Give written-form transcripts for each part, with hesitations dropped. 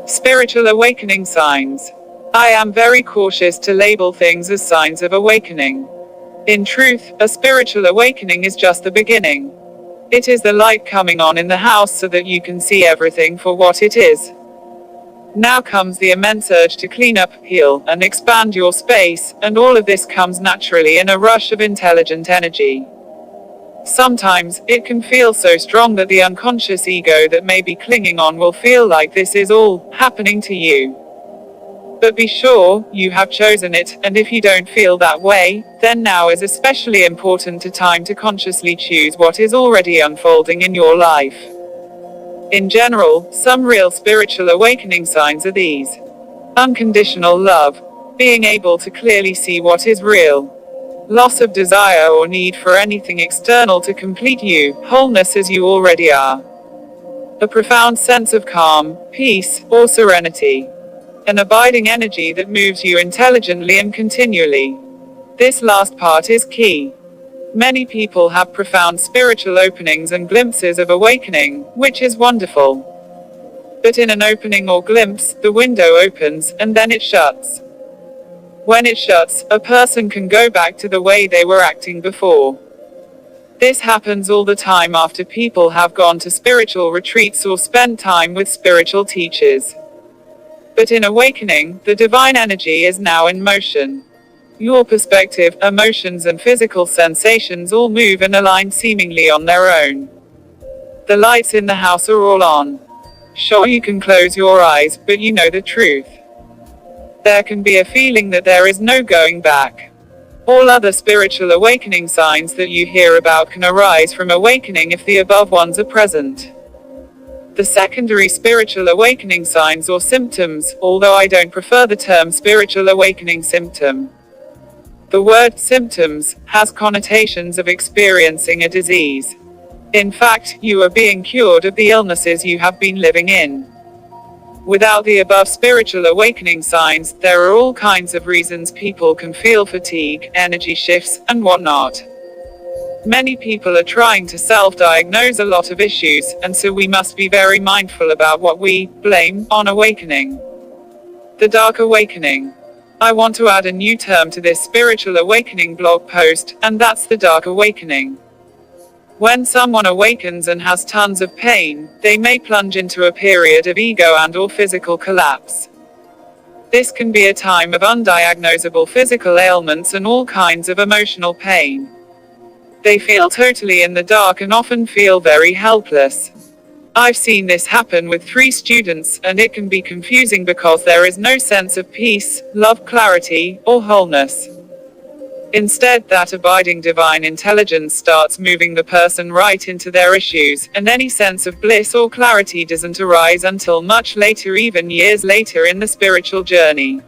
Spiritual awakening signs. I am very cautious to label things as signs of awakening. In truth, a spiritual awakening is just the beginning. It is the light coming on in the house so that you can see everything for what it is. Now comes the immense urge to clean up, heal, and expand your space, and all of this comes naturally in a rush of intelligent energy. Sometimes, it can feel so strong that the unconscious ego that may be clinging on will feel like this is all happening to you. But be sure, you have chosen it, and if you don't feel that way, then now is especially important a time to consciously choose what is already unfolding in your life. In general, some real spiritual awakening signs are these. Unconditional love. Being able to clearly see what is real. Loss of desire or need for anything external to complete you, wholeness as you already are. A profound sense of calm, peace, or serenity. An abiding energy that moves you intelligently and continually. This last part is key. Many people have profound spiritual openings and glimpses of awakening, which is wonderful. But in an opening or glimpse, the window opens, and then it shuts. When it shuts, a person can go back to the way they were acting before. This happens all the time after people have gone to spiritual retreats or spent time with spiritual teachers. But in awakening, the divine energy is now in motion. Your perspective, emotions and physical sensations all move and align seemingly on their own. The lights in the house are all on. Sure, you can close your eyes, but you know the truth. There can be a feeling that there is no going back. All other spiritual awakening signs that you hear about can arise from awakening if the above ones are present. The secondary spiritual awakening signs or symptoms, although I don't prefer the term spiritual awakening symptom. The word symptoms has connotations of experiencing a disease. In fact, you are being cured of the illnesses you have been living in. Without the above spiritual awakening signs, there are all kinds of reasons people can feel fatigue, energy shifts, and whatnot. Many people are trying to self-diagnose a lot of issues, and so we must be very mindful about what we blame on awakening. The dark awakening. I want to add a new term to this spiritual awakening blog post, and that's the dark awakening. When someone awakens and has tons of pain, they may plunge into a period of ego and/or physical collapse. This can be a time of undiagnosable physical ailments and all kinds of emotional pain. They feel totally in the dark and often feel very helpless. I've seen this happen with 3 students, and it can be confusing because there is no sense of peace, love, clarity, or wholeness. Instead, that abiding divine intelligence starts moving the person right into their issues, and any sense of bliss or clarity doesn't arise until much later, even years later in the spiritual journey.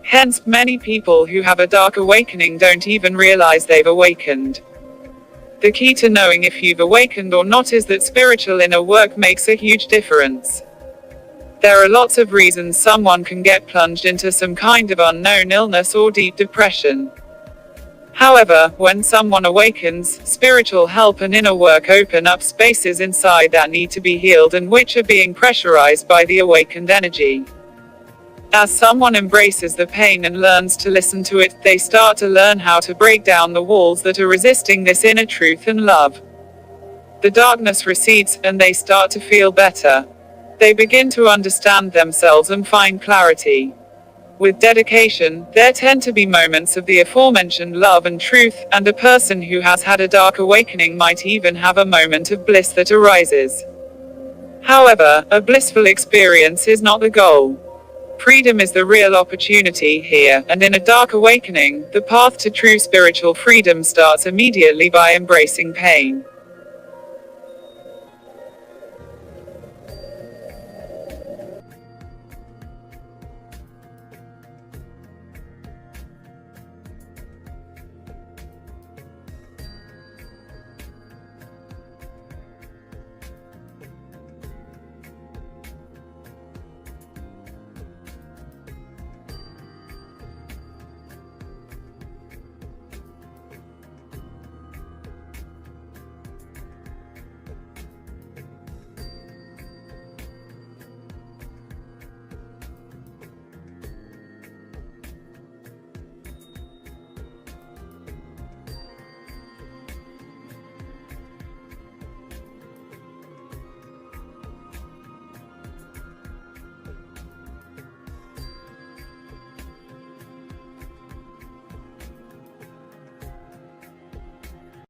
Hence, many people who have a dark awakening don't even realize they've awakened. The key to knowing if you've awakened or not is that spiritual inner work makes a huge difference. There are lots of reasons someone can get plunged into some kind of unknown illness or deep depression. However, when someone awakens, spiritual help and inner work open up spaces inside that need to be healed and which are being pressurized by the awakened energy. As someone embraces the pain and learns to listen to it, they start to learn how to break down the walls that are resisting this inner truth and love. The darkness recedes, and they start to feel better. They begin to understand themselves and find clarity. With dedication, there tend to be moments of the aforementioned love and truth, and a person who has had a dark awakening might even have a moment of bliss that arises. However, a blissful experience is not the goal. Freedom is the real opportunity here, and in a dark awakening, the path to true spiritual freedom starts immediately by embracing pain.